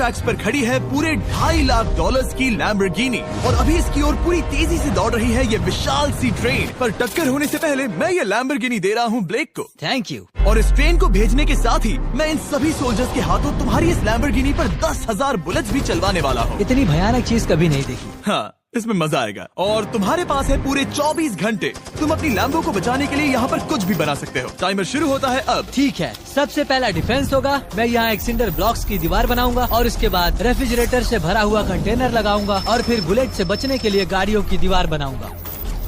Tracks पर खड़ी है पूरे $2.5 लाख की लैम्बोर्गिनी और अभी इसकी ओर पूरी तेजी से दौड़ रही है ये विशाल सी ट्रेन। पर टक्कर होने से पहले मैं ये लैम्बोर्गिनी दे रहा हूँ ब्लेक को। Thank you. और इस ट्रेन को भेजने के साथ ही मैं इन सभी सोल्जर्स के हाथों तुम्हारी इस लैम्बोर्गिनी पर 10,000 बुलेट्स भी चलवाने वाला हूँ। इतनी भयानक चीज कभी नहीं देखी। हाँ, इसमें मजा आएगा। और तुम्हारे पास है पूरे 24 घंटे। तुम अपनी लैम्बो को बचाने के लिए यहाँ पर कुछ भी बना सकते हो। टाइमर शुरू होता है अब। ठीक है, सबसे पहला डिफेंस होगा। मैं यहाँ एक सिंडर ब्लॉक्स की दीवार बनाऊंगा और उसके बाद रेफ्रिजरेटर से भरा हुआ कंटेनर लगाऊंगा और फिर बुलेट से बचने के लिए गाड़ियों की दीवार बनाऊंगा।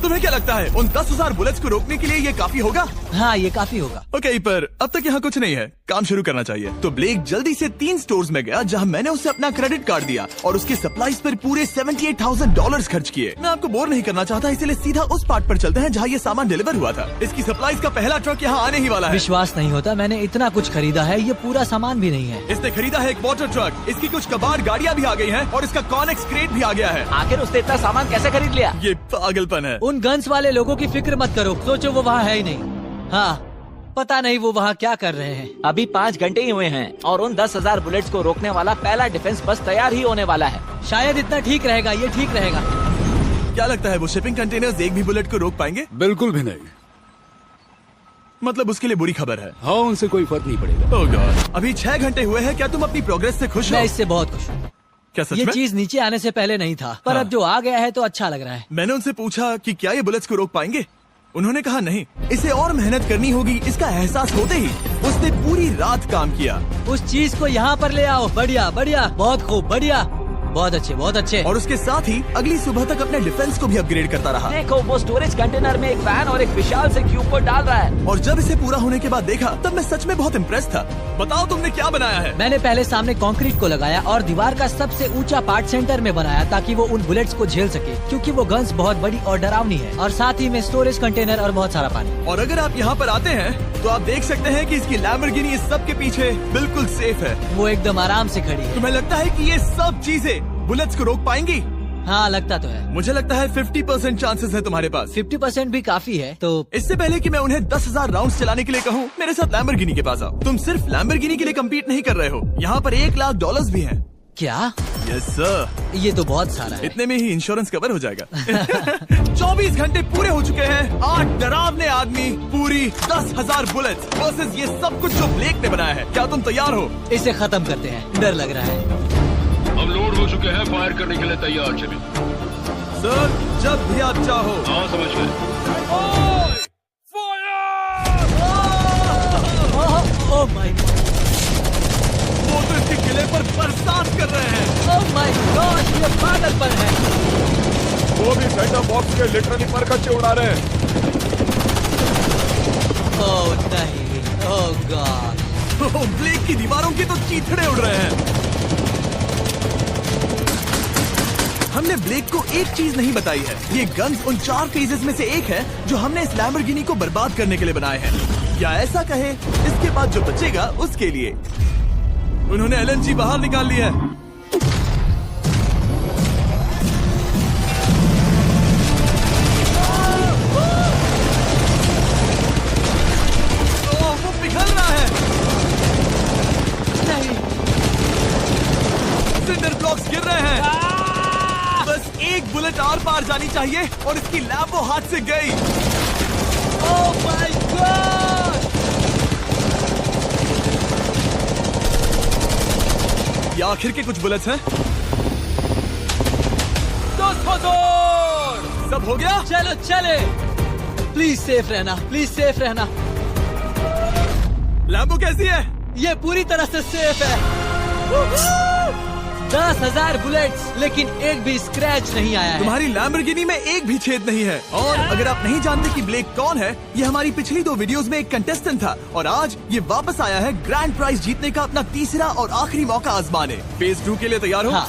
तुम्हें क्या लगता है उन 10,000 बुलेट्स को रोकने के लिए ये काफी होगा? हाँ, ये काफी होगा। ओके, पर अब तक यहाँ कुछ नहीं है, काम शुरू करना चाहिए। तो ब्लेक जल्दी से 3 स्टोर्स में गया जहाँ मैंने उसे अपना क्रेडिट कार्ड दिया और उसके सप्लाईज पर पूरे $78,000 खर्च किए। मैं आपको बोर नहीं करना चाहता, इसलिए सीधा उस पार्ट पर चलते हैं जहाँ ये सामान डिलीवर हुआ था। इसकी सप्लाईज का पहला ट्रक यहाँ आने ही वाला है। विश्वास नहीं होता, मैंने इतना कुछ खरीदा है, ये पूरा सामान भी नहीं है। इसने खरीदा है एक वाटर ट्रक, इसकी कुछ कबाड़ गाड़ियाँ भी आ गई है और इसका कॉनेक्स क्रेट भी आ गया है। आखिर उसने इतना सामान कैसे खरीद लिया? ये पागलपन है। उन गन्स वाले लोगों की फिक्र मत करो, सोचो वो वहाँ है ही नहीं। हाँ, पता नहीं वो वहाँ क्या कर रहे हैं। अभी 5 घंटे ही हुए हैं और उन 10,000 बुलेट्स को रोकने वाला पहला डिफेंस बस तैयार ही होने वाला है। शायद इतना ठीक रहेगा, ये ठीक रहेगा। क्या लगता है वो शिपिंग कंटेनर्स एक भी बुलेट को रोक पाएंगे? बिल्कुल भी नहीं। मतलब उसके लिए बुरी खबर है। हाँ, उनसे कोई फर्क नहीं पड़ेगा। ओह गॉड, अभी 6 घंटे हुए हैं। क्या तुम अपनी प्रोग्रेस से खुश हो? मैं इससे बहुत खुश हूँ। क्या सच ये में? चीज नीचे आने से पहले नहीं था, पर अब जो आ गया है तो अच्छा लग रहा है। मैंने उनसे पूछा कि क्या ये बुलेट्स को रोक पाएंगे। उन्होंने कहा नहीं, इसे और मेहनत करनी होगी। इसका एहसास होते ही उसने पूरी रात काम किया। उस चीज को यहाँ पर ले आओ। बढ़िया बढ़िया, बहुत खूब, बढ़िया, बहुत अच्छे, बहुत अच्छे। और उसके साथ ही अगली सुबह तक अपने डिफेंस को भी अपग्रेड करता रहा। देखो, वो स्टोरेज कंटेनर में एक वैन और एक विशाल से क्यूब को डाल रहा है। और जब इसे पूरा होने के बाद देखा तब मैं सच में बहुत इम्प्रेस था। बताओ तुमने क्या बनाया है? मैंने पहले सामने कंक्रीट को लगाया और दीवार का सबसे ऊंचा पार्ट सेंटर में बनाया ताकि वो उन बुलेट्स को झेल सके, क्योंकि वो गन्स बहुत बड़ी और डरावनी है। और साथ ही में स्टोरेज कंटेनर और बहुत सारा पानी। और अगर आप यहाँ पर आते हैं तो आप देख सकते हैं कि इसकी लैम्बोर्गिनी इस सब के पीछे बिल्कुल सेफ है। वो एकदम आराम से खड़ी है। तुम्हें लगता है कि ये सब चीजें बुलेट्स को रोक पाएंगी? हाँ, लगता तो है। मुझे लगता है 50% चांसेस है तुम्हारे पास। 50% भी काफी है। तो इससे पहले कि मैं उन्हें 10,000 राउंड्स चलाने के लिए कहूँ, मेरे साथ लैम्बोर्गिनी के पास आओ। तुम सिर्फ लैम्बोर्गिनी के लिए कम्पीट नहीं कर रहे हो, यहाँ पर $1 लाख भी हैं। क्या? Yes sir. ये तो बहुत सारा है। इतने में ही इंश्योरेंस कवर हो जाएगा। 24 घंटे पूरे हो चुके हैं। 8 डरावने आदमी, पूरी 10,000 बुलेट्स वर्सेस ये सब कुछ जो ब्लेक ने बनाया है। क्या तुम तैयार हो? इसे खत्म करते हैं, डर लग रहा है। हम लोड हो चुके हैं, फायर करने के लिए तैयार। चलिए सर, जब भी आप चाहो। हाँ, समझ गए। ओह माय गॉड, वो तो इसके किले पर बरसात कर रहे हैं। ओह माय गॉड, ये पागलपन है। वो भी सेटअप बॉक्स के लिटरली पर कच्चे उड़ा रहे हैं। ओह नहीं, ओह गॉड। ब्लेक की दीवारों की तो चीथड़े उड़ रहे हैं। हमने ब्लेक को एक चीज नहीं बताई है, ये गन्स उन 4 फेजेस में से एक है जो हमने इस लैम्बोर्गिनी को बर्बाद करने के लिए बनाए हैं। या ऐसा कहे, इसके बाद जो बचेगा उसके लिए। उन्होंने LNG बाहर निकाल लिया है। वो पिघल रहा है। नहीं, सिंडर ब्लॉक्स गिर रहे हैं। बस एक बुलेट आर पार जानी चाहिए और इसकी लैम्बो हाथ से गई। Oh my God. ये आखिर के कुछ बुलेट्स हैं। सब हो गया? चलो चले। प्लीज सेफ रहना, प्लीज सेफ रहना। लैम्बो कैसी है? ये पूरी तरह से सेफ है। 10,000 बुलेट्स, लेकिन एक भी स्क्रैच नहीं आया है। तुम्हारी लैम्बोर्गिनी में एक भी छेद नहीं है। और अगर आप नहीं जानते कि ब्लेक कौन है, ये हमारी पिछली 2 वीडियोस में एक कंटेस्टेंट था और आज ये वापस आया है ग्रैंड प्राइज जीतने का अपना तीसरा और आखिरी मौका आजमाने। फेज 2 के लिए तैयार हो? हाँ।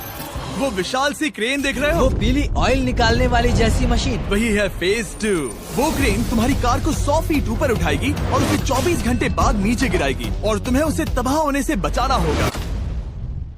वो विशाल सी क्रेन देख रहे हो? वो पीली ऑयल निकालने वाली जैसी मशीन। वही है फेज 2। वो क्रेन तुम्हारी कार को 100 फीट ऊपर उठाएगी और उसे 24 घंटे बाद नीचे गिराएगी और तुम्हें उसे तबाह होने से बचाना होगा।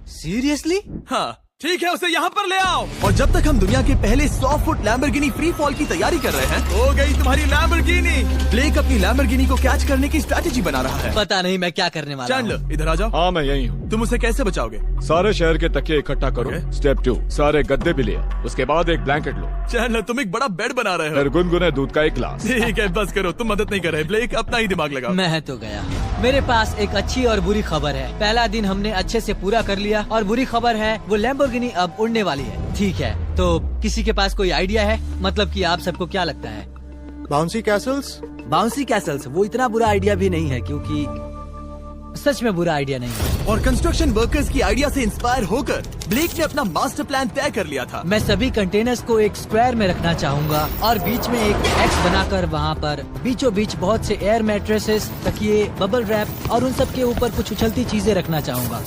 सीरियसली? हाँ, ठीक है, उसे यहाँ पर ले आओ। और जब तक हम दुनिया के पहले 100 फुट लैम्बोर्गिनी फ्री फॉल की तैयारी कर रहे हैं, हो गई तुम्हारी लैम्बोर्गिनी। ब्लेक अपनी लैम्बोर्गिनी को कैच करने की स्ट्रैटेजी बना रहा है। पता नहीं मैं क्या करने वाला हूँ। चैंडलर, इधर आ जाओ। हाँ, मैं यही हूँ। तुम उसे कैसे बचाओगे? सारे शहर के तकिए इकट्ठा करो। Okay. स्टेप 2, सारे गद्दे भी ले आओ। उसके बाद एक ब्लैंकेट लो। चैनलर, तुम एक बड़ा बेड बना रहे हो। फिर गुनगुने दूध का एक गिलास। ठीक है, बस करो, तुम मदद नहीं कर रहे। ब्लेक, अपना ही दिमाग लगाओ। मैं तो गया। मेरे पास एक अच्छी और बुरी खबर है। पहला दिन हमने अच्छे से पूरा कर लिया और बुरी खबर है वो लैम्बोर्गिनी अब उड़ने वाली है। ठीक है, तो किसी के पास कोई आइडिया है? मतलब कि आप सबको क्या लगता है? Bouncy Castle's? बाउंसी कैसल्स वो इतना बुरा आइडिया भी नहीं है, क्योंकि सच में बुरा आइडिया नहीं है। और कंस्ट्रक्शन वर्कर्स की आइडिया से इंस्पायर होकर ब्लेक ने अपना मास्टर प्लान तय कर लिया था। मैं सभी कंटेनर्स को एक स्क्वायर में रखना चाहूंगा और बीच में एक एक्स बनाकर वहाँ पर बीचों बीच बहुत से एयर मैट्रेसेस, तकिए, बबल रैप और उन सब के ऊपर कुछ उछलती चीजें रखना चाहूंगा।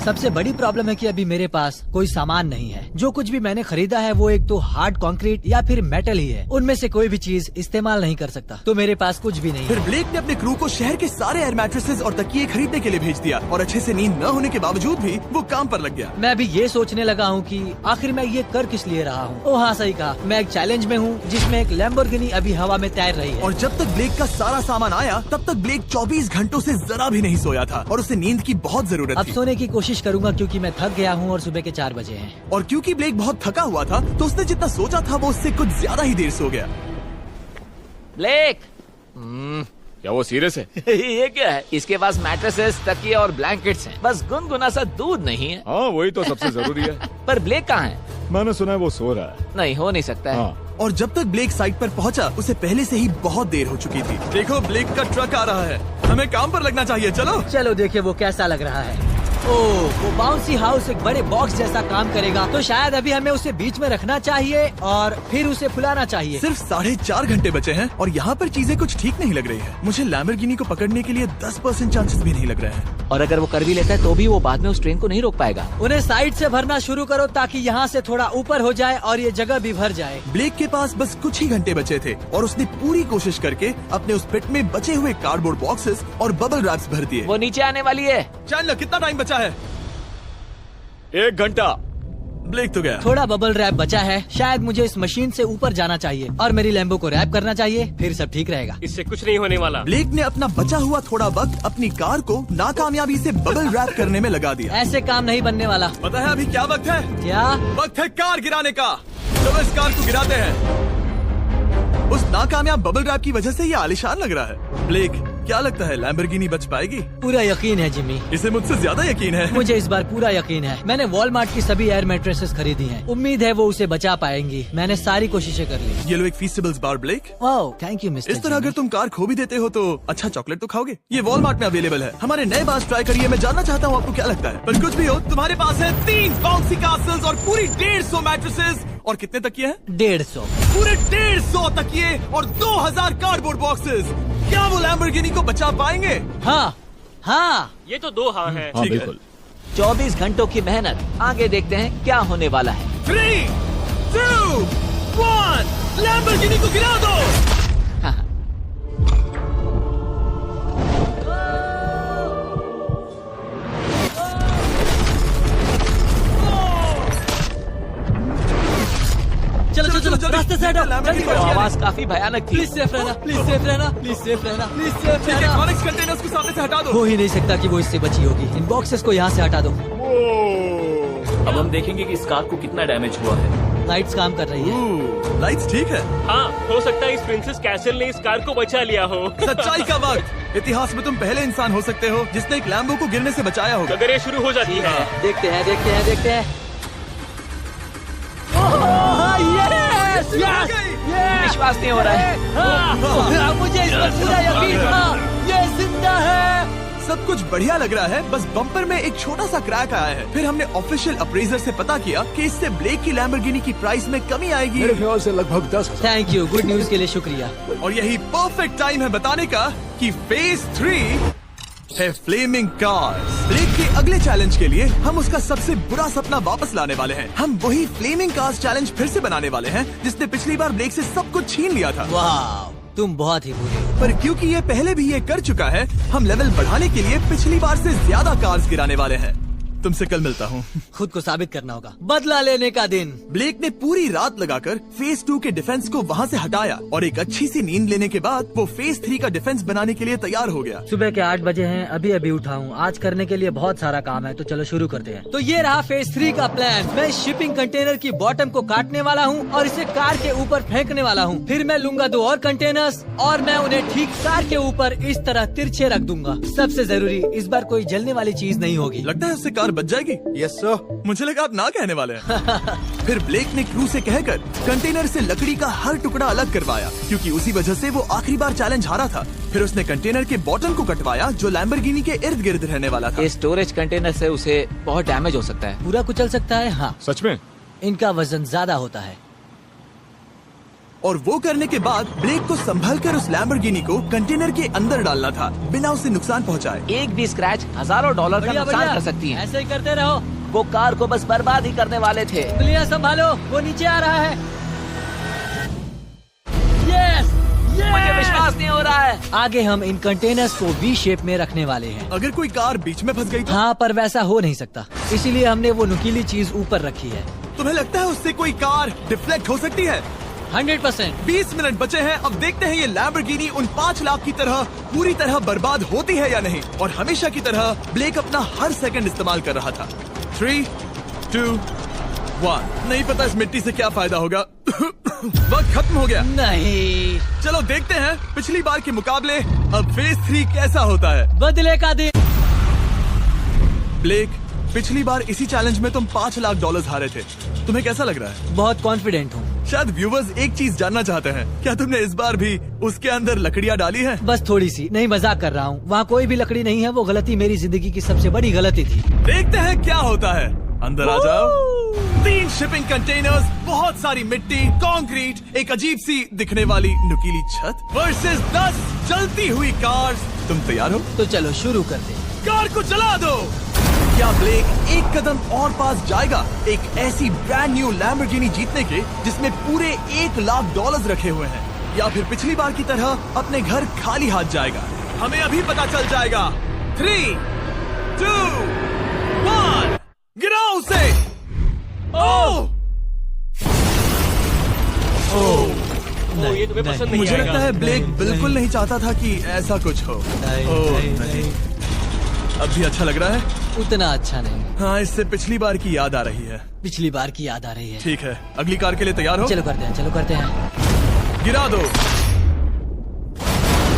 सबसे बड़ी प्रॉब्लम है कि अभी मेरे पास कोई सामान नहीं है। जो कुछ भी मैंने खरीदा है वो एक तो हार्ड कंक्रीट या फिर मेटल ही है। उनमें से कोई भी चीज इस्तेमाल नहीं कर सकता, तो मेरे पास कुछ भी नहीं फिर है। ब्लेक ने अपने क्रू को शहर के सारे एयर मैट्रेसेस और तकिए खरीदने के लिए भेज दिया और अच्छे से नींद न होने के बावजूद भी वो काम पर लग गया। मैं अभी ये सोचने लगा हूँ कि आखिर मैं ये कर किस लिए रहा हूँ। ओह हाँ, सही कहा। मैं एक चैलेंज में हूँ जिसमें एक लैम्बोर्गिनी अभी हवा में तैर रही है। और जब तक ब्लेक का सारा सामान आया तब तक ब्लेक 24 घंटों से जरा भी नहीं सोया था और उसे नींद की बहुत जरूरत अब थी। सोने की कोशिश करूंगा क्योंकि मैं थक गया हूँ और सुबह के 4 बजे हैं। और क्योंकि ब्लेक बहुत थका हुआ था तो उसने जितना सोचा था वो उससे कुछ ज्यादा ही देर सो गया। ब्लेक क्या वो सीरियस है? ये क्या है? इसके पास मैट्रेसेस, तकिए और ब्लैंकेट्स हैं। बस गुनगुना सा दूध नहीं है। हाँ, वही तो सबसे जरूरी है। पर ब्लेक कहाँ है? मैंने सुना है वो सो रहा है। नहीं, हो नहीं सकता है। हाँ, और जब तक ब्लेक साइट पर पहुंचा उसे पहले से ही बहुत देर हो चुकी थी। देखो, ब्लेक का ट्रक आ रहा है, हमें काम पर लगना चाहिए। चलो चलो देखे वो कैसा लग रहा है। ओह, वो बाउंसी हाउस एक बड़े बॉक्स जैसा काम करेगा, तो शायद अभी हमें उसे बीच में रखना चाहिए और फिर उसे फुलाना चाहिए। सिर्फ 4.5 घंटे बचे हैं और यहाँ पर चीजें कुछ ठीक नहीं लग रही है। मुझे लैम्बोर्गिनी को पकड़ने के लिए 10% चांसेस भी नहीं लग रहे हैं। और अगर वो कर भी लेता है तो भी वो बाद में उस ट्रेन को नहीं रोक पाएगा। उन्हें साइड से भरना शुरू करो ताकि यहाँ से थोड़ा ऊपर हो जाए और ये जगह भी भर जाए। ब्लेक के पास बस कुछ ही घंटे बचे थे और उसने पूरी कोशिश करके अपने उस पिट में बचे हुए कार्डबोर्ड बॉक्सेस और बबल रैप्स भर दिए। वो नीचे आने वाली है। चैनलर, कितना टाइम बचा है? 1 घंटा। ब्लेक तो गया। थोड़ा बबल रैप बचा है। शायद मुझे इस मशीन से ऊपर जाना चाहिए और मेरी लैम्बो को रैप करना चाहिए, फिर सब ठीक रहेगा। इससे कुछ नहीं होने वाला। ब्लेक ने अपना बचा हुआ थोड़ा वक्त अपनी कार को नाकामयाबी से बबल रैप करने में लगा दिया। ऐसे काम नहीं बनने वाला। पता है अभी क्या वक्त है? क्या? वक्त है कार गिराने का। चलो इस कार को गिराते हैं। उस नाकामयाब बबल रैप की वजह से ये आलिशान लग रहा है। ब्लेक, क्या लगता है लैम्बोर्गिनी बच पाएगी? पूरा यकीन है जिमी। इसे मुझसे ज्यादा यकीन है। मुझे इस बार पूरा यकीन है। मैंने वॉलमार्ट की सभी एयर मैट्रेसेस खरीदी हैं। उम्मीद है वो उसे बचा पाएंगी। मैंने सारी कोशिशें कर ली। ये लो एक फीस्टेबल्स बार ब्लेक। Oh, thank you mister. इस तरह अगर तुम कार खो भी देते हो तो अच्छा चॉकलेट तो खाओगे। ये वॉलमार्ट में अवेलेबल है। हमारे नए बार ट्राई करिए। मैं जानना चाहता हूँ आपको क्या लगता है। पर कुछ भी हो, तुम्हारे पास है 3 बाउंसी कासल्स और पूरी 150 मैट्रेसेस और कितने तकिए हैं? 150। पूरे 150 तकिए और 2000 कार्डबोर्ड बॉक्सेस। क्या वो लैम्बोर्गिनी को बचा पाएंगे? हाँ हाँ। ये तो 2 हाँ हैं। हाँ, ठीक है। बिल्कुल। 24 घंटों की मेहनत। आगे देखते हैं क्या होने वाला है। 3, 2, 1, लैम्बोर्गिनी को गिरा दो। चलो चलो जल्दी। रास्ते से हटो। जल्दी वो करो। आवाज काफी भयानक थी। प्लीज सेफ रहना, प्लीज सेफ रहना, प्लीज सेफ रहना, प्लीज सेफ रहना। इलेक्ट्रॉनिक्स कंटेनर्स को सामने से हटा दो। हो ही नहीं सकता कि वो इससे बची होगी। इन बॉक्सेस को यहाँ से हटा दो। अब हम देखेंगे कि इस कार को कितना डैमेज हुआ है। लाइट्स काम कर रही है। लाइट्स ठीक है। हाँ, हो सकता है इस प्रिंसेस कैसल ने इस कार को बचा लिया हो। सच्चाई का वक्त। इतिहास में तुम पहले इंसान हो सकते हो जिसने एक लैम्बो को गिरने से बचाया होगा। अगर ये शुरू हो जाती है। देखते हैं देखते हैं देखते हैं। Yes yes yes. विश्वास नहीं हो रहा है। हाँ, मुझे इस पर पूरा यकीन था। ये जिंदा है। सब कुछ बढ़िया लग रहा है, बस बम्पर में एक छोटा सा क्रैक आया है। फिर हमने ऑफिशियल अप्रेजर से पता किया कि इससे ब्लेक की लैम्बोर्गिनी की प्राइस में कमी आएगी। मेरे ख्याल से लगभग 10,000। थैंक यू, गुड न्यूज के लिए शुक्रिया। और यही परफेक्ट टाइम है बताने का कि फेज 3 है फ्लेमिंग कार्स। ब्लेक के अगले चैलेंज के लिए हम उसका सबसे बुरा सपना वापस लाने वाले हैं। हम वही फ्लेमिंग कार्स चैलेंज फिर से बनाने वाले हैं जिसने पिछली बार ब्लेक से सब कुछ छीन लिया था। वाह, तुम बहुत ही बुरे हो। पर क्योंकि ये पहले भी ये कर चुका है, हम लेवल बढ़ाने के लिए पिछली बार से ज्यादा कार्स गिराने वाले हैं। तुमसे कल मिलता हूँ। खुद को साबित करना होगा। बदला लेने का दिन। ब्लेक ने पूरी रात लगाकर फेज 2 के डिफेंस को वहाँ से हटाया और एक अच्छी सी नींद लेने के बाद वो फेज 3 का डिफेंस बनाने के लिए तैयार हो गया। सुबह के 8 बजे हैं, अभी अभी उठा हूँ। आज करने के लिए बहुत सारा काम है, तो चलो शुरू करते हैं। तो ये रहा फेज 3 का प्लान। मैं शिपिंग कंटेनर की बॉटम को काटने वाला हूँ और इसे कार के ऊपर फेंकने वाला हूँ। फिर मैं लूंगा 2 और कंटेनर्स और मैं उन्हें ठीक कार के ऊपर इस तरह तिरछे रख दूंगा। सबसे जरूरी, इस बार कोई जलने वाली चीज नहीं होगी। लगता है उससे कार बच जाएगी। Yes sir. मुझे लगा आप ना कहने वाले हैं। फिर ब्लेक ने क्रू से कहकर कंटेनर से लकड़ी का हर टुकड़ा अलग करवाया, क्योंकि उसी वजह से वो आखिरी बार चैलेंज हारा था। फिर उसने कंटेनर के बॉटम को कटवाया जो लैम्बोर्गिनी के इर्द गिर्द रहने वाला था। इस स्टोरेज कंटेनर से उसे बहुत डैमेज हो सकता है। पूरा कुचल सकता है। हाँ, सच में? इनका वजन ज्यादा होता है। और वो करने के बाद ब्लेक को संभलकर उस लैम्बोर्गिनी को कंटेनर के अंदर डालना था, बिना उसे नुकसान पहुंचाए। एक भी स्क्रैच हजारों डॉलर का बढ़िया, नुकसान बढ़िया। कर सकती है। ऐसे ही करते रहो। वो कार को बस बर्बाद ही करने वाले थे। उंगलियां संभालो, वो नीचे आ रहा है। यस, मुझे विश्वास नहीं हो रहा है। आगे हम इन कंटेनर्स को वी शेप में रखने वाले हैं। अगर कोई कार बीच में फंस गई तो? हाँ, पर वैसा हो नहीं सकता, इसीलिए हमने वो नुकीली चीज ऊपर रखी है। तुम्हें लगता है उससे कोई कार डिफ्लेक्ट हो सकती है? 100%। 20 मिनट बचे हैं। अब देखते हैं ये लैम्बोर्गिनी उन 5 लाख की तरह पूरी तरह बर्बाद होती है या नहीं। और हमेशा की तरह ब्लेक अपना हर सेकंड इस्तेमाल कर रहा था। 3, 2, 1। नहीं पता इस मिट्टी से क्या फायदा होगा। वक्त खत्म हो गया। नहीं, चलो देखते हैं पिछली बार के मुकाबले अब फेज 3 कैसा होता है। बदले का दिन। ब्लेक, पिछली बार इसी चैलेंज में तुम $5 लाख हारे थे। तुम्हें कैसा लग रहा है? बहुत कॉन्फिडेंट हूँ। शायद व्यूवर्स एक चीज जानना चाहते हैं, क्या तुमने इस बार भी उसके अंदर लकड़ियाँ डाली हैं? बस थोड़ी सी, नहीं मजाक कर रहा हूँ। वहाँ कोई भी लकड़ी नहीं है। वो गलती मेरी जिंदगी की सबसे बड़ी गलती थी। देखते हैं क्या होता है। अंदर आ जाओ। 3 शिपिंग कंटेनर्स, बहुत सारी मिट्टी, कंक्रीट, एक अजीब सी दिखने वाली नुकीली छत वर्सेस 10 जलती हुई कार्स। तुम तैयार हो? तो चलो शुरू करते हैं। कार को चला दो। क्या ब्लेक एक कदम और पास जाएगा एक ऐसी ब्रांड न्यू लैम्बोर्गिनी जीतने के जिसमें पूरे $1 लाख रखे हुए हैं, या फिर पिछली बार की तरह अपने घर खाली हाथ जाएगा? हमें अभी पता चल जाएगा। 3, 2, 1, गिराओ उसे। ओह, ओ, ये तुम्हें पसंद नहीं मुझे आएगा। लगता है ब्लेक नहीं, बिल्कुल नहीं। नहीं चाहता था कि ऐसा कुछ हो। ओह, नहीं। अब भी अच्छा लग रहा है? उतना अच्छा नहीं। हाँ, इससे पिछली बार की याद आ रही है। पिछली बार की याद आ रही है। ठीक है, अगली कार के लिए तैयार हो? चलो करते हैं, चलो करते हैं। गिरा दो।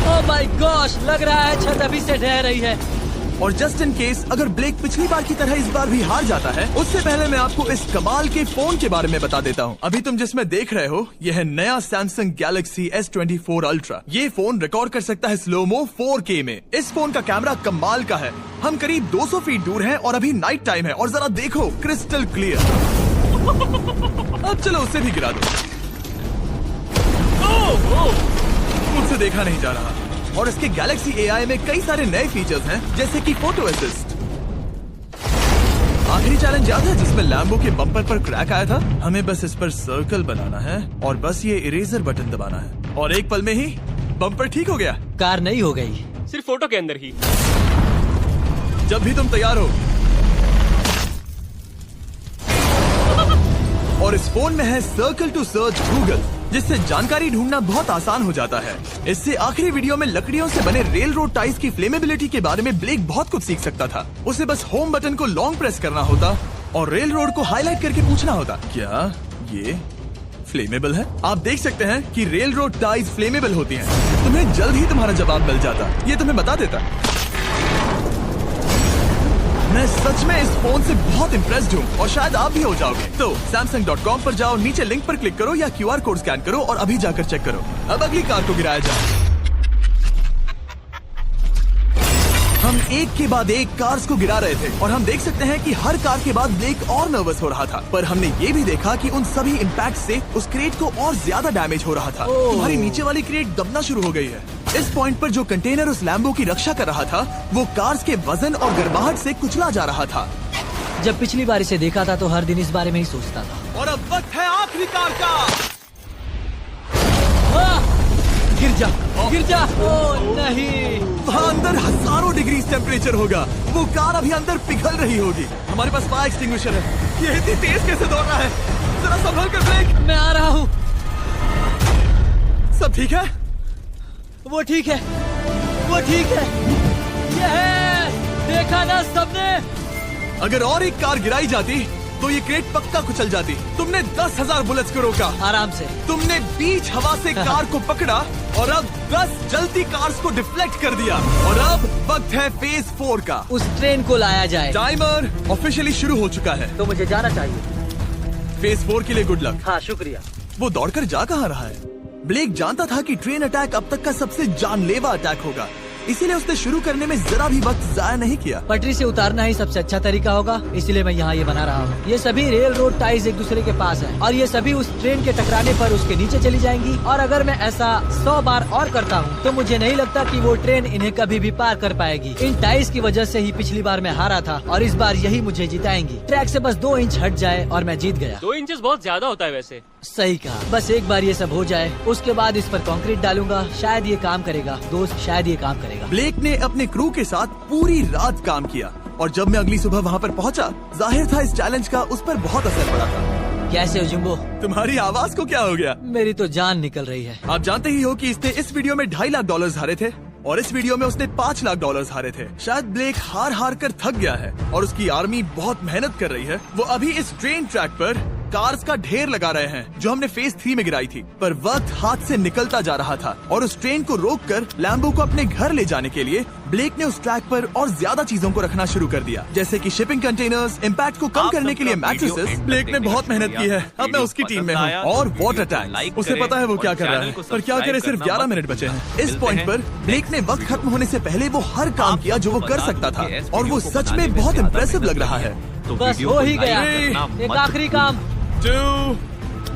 ओह माय गॉश, लग रहा है छत अभी से ढह रही है। और जस्ट इन केस अगर ब्लेक पिछली बार की तरह इस बार भी हार जाता है, उससे पहले मैं आपको इस कमाल के फोन के बारे में बता देता हूँ। अभी तुम जिसमें देख रहे हो, यह है नया सैमसंग गैलेक्सी S24 अल्ट्रा। ये फोन रिकॉर्ड कर सकता है स्लोमो 4K में। इस फोन का कैमरा कमाल का है। हम करीब 200 फीट दूर हैं और अभी नाइट टाइम है और जरा देखो, क्रिस्टल क्लियर। अब चलो उसे भी गिरा दो। मुझसे देखा नहीं जा रहा। और इसके गैलेक्सी AI में कई सारे नए फीचर्स हैं, जैसे कि फोटो असिस्ट। आखिरी चैलेंज याद है जिसमें लैम्बो के बम्पर पर क्रैक आया था? हमें बस इस पर सर्कल बनाना है और बस ये इरेजर बटन दबाना है और एक पल में ही बम्पर ठीक हो गया। कार नई हो गई। सिर्फ फोटो के अंदर ही। जब भी तुम तैयार हो। और इस फोन में है सर्कल टू सर्च गूगल, जिससे जानकारी ढूंढना बहुत आसान हो जाता है। इससे आखिरी वीडियो में लकड़ियों से बने रेल रोड टाइज की फ्लेमेबिलिटी के बारे में ब्लेक बहुत कुछ सीख सकता था। उसे बस होम बटन को लॉन्ग प्रेस करना होता और रेल रोड को हाईलाइट करके पूछना होता, क्या ये फ्लेमेबल है? आप देख सकते हैं कि रेल रोड टाइज फ्लेमेबल होती हैं। तुम्हें जल्द ही तुम्हारा जवाब मिल जाता। ये तुम्हें बता देता। मैं सच में इस फोन से बहुत इम्प्रेस्ड हूँ और शायद आप भी हो जाओगे। तो Samsung.com पर जाओ, नीचे लिंक पर क्लिक करो या QR कोड स्कैन करो और अभी जाकर चेक करो। अब अगली कार को गिराया जाए। हम एक के बाद एक कार्स को गिरा रहे थे और हम देख सकते हैं कि हर कार के बाद ब्लेक और नर्वस हो रहा था, पर हमने ये भी देखा कि उन सभी इम्पैक्ट से उस क्रेट को और ज्यादा डैमेज हो रहा था। तुम्हारी नीचे वाली क्रेट दबना शुरू हो गई है। इस पॉइंट पर जो कंटेनर उस लैम्बो की रक्षा कर रहा था, वो कार्स के वजन और गर्माहट से कुचला जा रहा था। जब पिछली बार इसे देखा था तो हर दिन इस बारे में ही सोचता था। और अब वक्त है आखिरी कार का। गिर जा, गिर जा। ओह नहीं। वहाँ अंदर हजारों डिग्री टेम्परेचर होगा वो कार अभी अंदर पिघल रही होगी। हमारे पास फायर एक्सटिंग्विशर है। ये इतनी तेज कैसे दौड़ रहा है? जरा संभल कर ब्लेक। मैं आ रहा हूँ। सब ठीक है? वो ठीक है, वो ठीक है। ये है, देखा ना सबने। अगर और एक कार गिराई जाती तो ये क्रेट पक्का कुचल जाती। तुमने 10,000 बुलेट्स को रोका। आराम से। तुमने बीच हवा से कार को पकड़ा और अब 10 जलती कार्स को डिफ्लेक्ट कर दिया। और अब वक्त है फेज 4 का। उस ट्रेन को लाया जाए। टाइमर ऑफिशियली शुरू हो चुका है। तो मुझे जाना चाहिए। फेज 4 के लिए गुड लक। हाँ, शुक्रिया। वो दौड़कर जा कहाँ रहा है? ब्लेक जानता था कि ट्रेन अटैक अब तक का सबसे जानलेवा अटैक होगा, इसीलिए उसने शुरू करने में जरा भी वक्त जाया नहीं किया। पटरी से उतारना ही सबसे अच्छा तरीका होगा, इसलिए मैं यहाँ ये बना रहा हूँ। ये सभी रेल रोड टाइज एक दूसरे के पास है और ये सभी उस ट्रेन के टकराने पर उसके नीचे चली जाएंगी। और अगर मैं ऐसा 100 बार और करता हूँ तो मुझे नहीं लगता कि वो ट्रेन इन्हें कभी भी पार कर पाएगी। इन टाइज की वजह से ही पिछली बार मैं हारा था और इस बार यही मुझे जिताएंगी। ट्रैक से बस 2 इंच हट जाए और मैं जीत गया। 2 इंचेस बहुत ज्यादा होता है वैसे। सही कहा। बस एक बार ये सब हो जाए, उसके बाद इस पर कंक्रीट डालूंगा। शायद ये काम करेगा दोस्त, शायद ये काम करेगा। ब्लेक ने अपने क्रू के साथ पूरी रात काम किया और जब मैं अगली सुबह वहाँ पर पहुँचा, जाहिर था इस चैलेंज का उस पर बहुत असर पड़ा था। कैसे हो जिम्बो? तुम्हारी आवाज को क्या हो गया? मेरी तो जान निकल रही है। आप जानते ही हो कि इसने इस वीडियो में $2.5 लाख हारे थे और इस वीडियो में उसने $5 लाख हारे थे। शायद ब्लेक हार हार कर थक गया है और उसकी आर्मी बहुत मेहनत कर रही है। वो अभी इस ट्रेन ट्रैक पर कार्स का ढेर लगा रहे हैं जो हमने फेज 3 में गिराई थी। पर वक्त हाथ से निकलता जा रहा था और उस ट्रेन को रोककर लैम्बो को अपने घर ले जाने के लिए ब्लेक ने उस ट्रैक पर और ज्यादा चीजों को रखना शुरू कर दिया, जैसे कि शिपिंग कंटेनर्स, इम्पैक्ट को कम करने के लिए मैट्रेसेस। ब्लेक ने बहुत मेहनत की है। अब मैं उसकी टीम में हूँ। और वाटर टैंक, उसे पता है वो क्या कर रहा है। पर क्या करे, सिर्फ 11 मिनट बचे हैं। इस पॉइंट पर ब्लेक ने वक्त खत्म होने से पहले वो हर काम किया जो वो कर सकता था और वो सच में बहुत इम्प्रेसिव लग रहा है। बस हो ही गया। एक आखिरी काम। 2,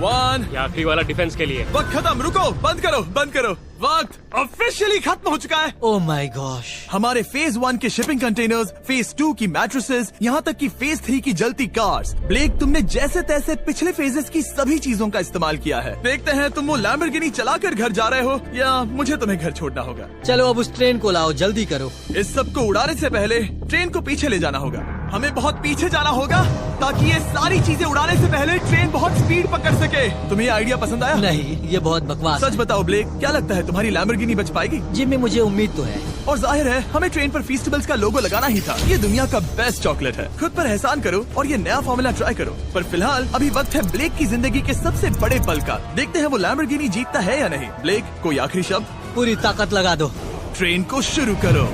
1 ये आखिरी वाला डिफेंस के लिए। वक्त खत्म। रुको, बंद करो, बंद करो। वक्त ऑफिशियली खत्म हो चुका है। Oh my gosh. हमारे फेज 1 के शिपिंग कंटेनर्स, फेज 2 की मैट्रेसेस, यहाँ तक कि फेज 3 की जलती कार्स। ब्लेक, तुमने जैसे तैसे पिछले फेजेस की सभी चीजों का इस्तेमाल किया है। देखते हैं तुम वो लैम्बोर्गिनी चलाकर घर जा रहे हो या मुझे तुम्हें घर छोड़ना होगा। चलो अब उस ट्रेन को लाओ, जल्दी करो। इस सब को उड़ाने से पहले ट्रेन को पीछे ले जाना होगा। हमें बहुत पीछे जाना होगा ताकि ये सारी चीजें उड़ाने से पहले ट्रेन बहुत स्पीड पकड़ सके। तुम्हें आइडिया पसंद आया? नहीं, ये बहुत बकवास सच है। बताओ ब्लेक, क्या लगता है तुम्हारी लैम्बोर्गिनी बच पाएगी? जिम्मी, मुझे उम्मीद तो है। और जाहिर है हमें ट्रेन पर फेस्टिवल्स का लोगो लगाना ही था। ये दुनिया का बेस्ट चॉकलेट है। खुद पर एहसान करो और ये नया फॉर्मूला ट्राई करो। पर फिलहाल अभी वक्त है ब्लेक की जिंदगी के सबसे बड़े पल का। देखते हैं वो लैम्बोर्गिनी जीतता है या नहीं। ब्लेक, कोई आखिरी शब्द? पूरी ताकत लगा दो। ट्रेन को शुरू करो।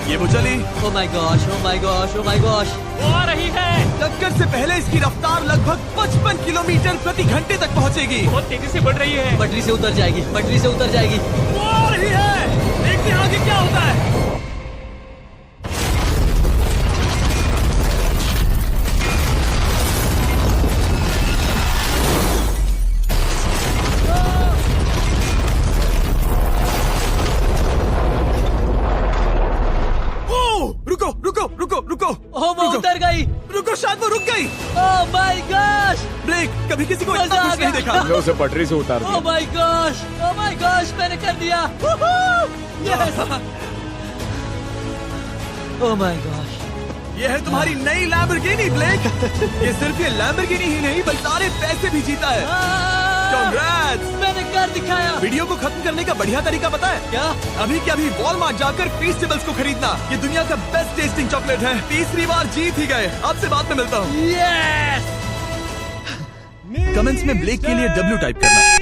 ये वो चली। Oh my gosh, oh my gosh, oh my gosh. वो आ रही है। टक्कर से पहले इसकी रफ्तार लगभग 55 किलोमीटर प्रति घंटे तक पहुंचेगी। बहुत तेजी से बढ़ रही है। पटरी से उतर जाएगी, पटरी से उतर जाएगी। वो आ रही है। देखते हैं आगे क्या होता है। रुको रुको रुको रुको। ओह, वो उतर गई। रुको, शायद वो रुक गई। Oh my gosh. ब्लेक, कभी किसी को मजा इतना आ खुश नहीं गया। देखा। हमने उसे पटरी से उतार ओह दिया। My gosh, oh my gosh, मैंने कर दिया। यस। Oh my gosh. ये है तुम्हारी नई लैम्बोर्गिनी ब्लेक। ये सिर्फ ये लैम्बोर्गिनी ही नहीं बल्कि सारे पैसे भी जीता है। Congrats! मैंने कर दिखाया। वीडियो को खत्म करने का बढ़िया तरीका पता है क्या? अभी के अभी वॉलमार्ट जाकर फेस्टिवल्स को खरीदना। ये दुनिया का बेस्ट टेस्टिंग चॉकलेट है। तीसरी बार जीत ही गए। आपसे बाद में मिलता हूँ। यस। कमेंट्स में ब्लेक के लिए W टाइप करना।